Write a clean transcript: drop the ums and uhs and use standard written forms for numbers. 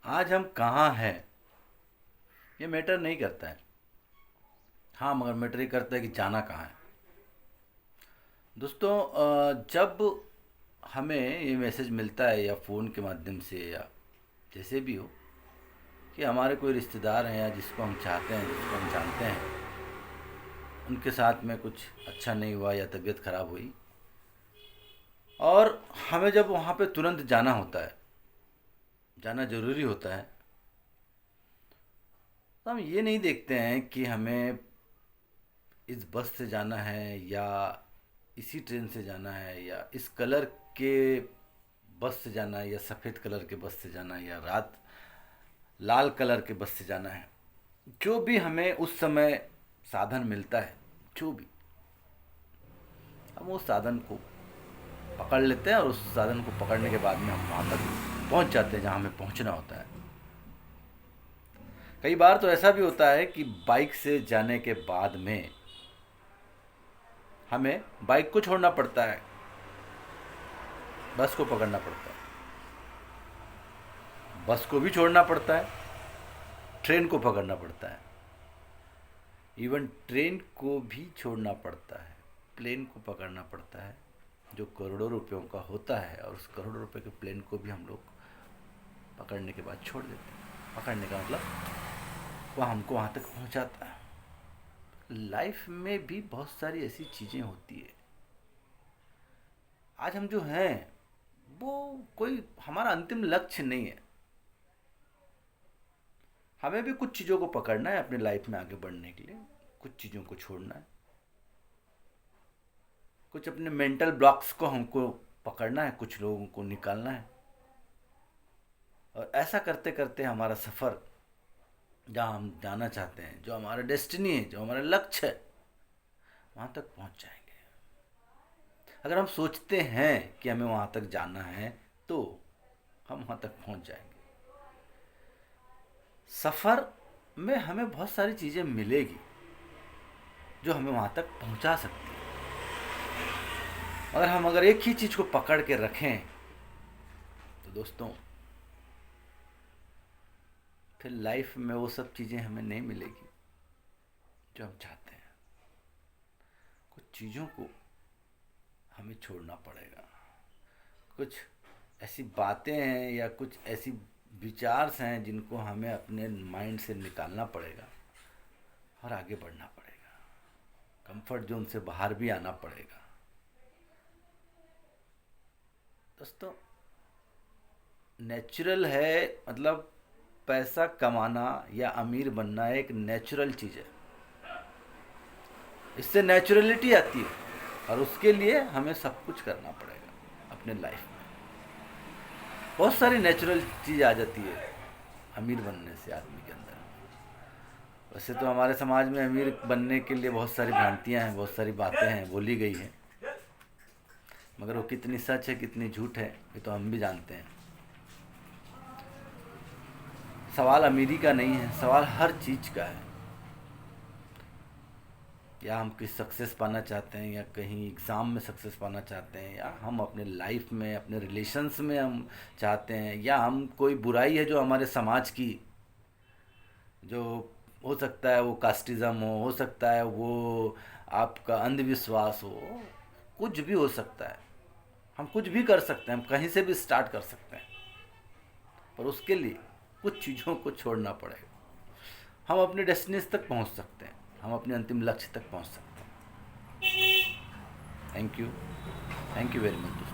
आज हम कहाँ हैं ये मैटर नहीं करता है। हाँ, मगर मैटर ये करता है कि जाना कहाँ है। दोस्तों, जब हमें ये मैसेज मिलता है या फ़ोन के माध्यम से या जैसे भी हो कि हमारे कोई रिश्तेदार हैं या जिसको हम चाहते हैं, जिसको हम जानते हैं, उनके साथ में कुछ अच्छा नहीं हुआ या तबीयत ख़राब हुई और हमें जब वहाँ पे तुरंत जाना होता है, जाना ज़रूरी होता है, तो हम ये नहीं देखते हैं कि हमें इस बस से जाना है या इसी ट्रेन से जाना है या इस कलर के बस से जाना है या सफ़ेद कलर के बस से जाना है या रात लाल कलर के बस से जाना है। जो भी हमें उस समय साधन मिलता है, जो भी, हम उस साधन को पकड़ लेते हैं और उस साधन को पकड़ने के बाद में हम वहाँ तक पहुँच जाते हैं जहाँ हमें पहुँचना होता है। कई बार तो ऐसा भी होता है कि बाइक से जाने के बाद में हमें बाइक को छोड़ना पड़ता है, बस को पकड़ना पड़ता है, बस को भी छोड़ना पड़ता है, ट्रेन को पकड़ना पड़ता है, इवन ट्रेन को भी छोड़ना पड़ता है, प्लेन को पकड़ना पड़ता है जो करोड़ों रुपयों का होता है, और उस करोड़ों रुपए के प्लेन को भी हम लोग पकड़ने के बाद छोड़ देते हैं। पकड़ने का मतलब वह हमको वहाँ तक पहुँचाता है। लाइफ में भी बहुत सारी ऐसी चीज़ें होती है। आज हम जो हैं वो कोई हमारा अंतिम लक्ष्य नहीं है। हमें भी कुछ चीज़ों को पकड़ना है अपनी लाइफ में आगे बढ़ने के लिए, कुछ चीज़ों को छोड़ना है, कुछ अपने मेंटल ब्लॉक्स को हमको पकड़ना है, कुछ लोगों को निकालना है। और ऐसा करते करते हमारा सफ़र जहाँ हम जाना चाहते हैं, जो हमारा डेस्टिनी है, जो हमारा लक्ष्य है, वहाँ तक पहुँच जाएंगे। अगर हम सोचते हैं कि हमें वहाँ तक जाना है तो हम वहाँ तक पहुँच जाएंगे। सफ़र में हमें बहुत सारी चीज़ें मिलेगी जो हमें वहाँ तक पहुँचा सकती है। अगर एक ही चीज़ को पकड़ के रखें तो दोस्तों फिर लाइफ में वो सब चीज़ें हमें नहीं मिलेगी जो हम चाहते हैं। कुछ चीज़ों को हमें छोड़ना पड़ेगा, कुछ ऐसी बातें हैं या कुछ ऐसी विचार्स हैं जिनको हमें अपने माइंड से निकालना पड़ेगा और आगे बढ़ना पड़ेगा। कंफर्ट जोन से बाहर भी आना पड़ेगा। दोस्तों, नेचुरल है, मतलब पैसा कमाना या अमीर बनना एक नेचुरल चीज़ है, इससे नेचुरलिटी आती है और उसके लिए हमें सब कुछ करना पड़ेगा अपने लाइफ में। बहुत सारी नेचुरल चीज़ आ जाती है अमीर बनने से आदमी के अंदर। वैसे तो हमारे समाज में अमीर बनने के लिए बहुत सारी भ्रांतियाँ हैं, बहुत सारी बातें हैं, बोली गई हैं, मगर वो कितनी सच है कितनी झूठ है ये तो हम भी जानते हैं। सवाल अमीरी का नहीं है, सवाल हर चीज़ का है। या हम किस सक्सेस पाना चाहते हैं, या कहीं एग्ज़ाम में सक्सेस पाना चाहते हैं, या हम अपने लाइफ में अपने रिलेशंस में हम चाहते हैं, या हम कोई बुराई है जो हमारे समाज की, जो हो सकता है वो कास्टिज़म हो सकता है वो आपका अंधविश्वास हो, कुछ भी हो सकता है। हम कुछ भी कर सकते हैं, हम कहीं से भी स्टार्ट कर सकते हैं, पर उसके लिए कुछ चीज़ों को छोड़ना पड़ेगा। हम अपने डेस्टिनेशन तक पहुंच सकते हैं, हम अपने अंतिम लक्ष्य तक पहुंच सकते हैं। Thank you very much.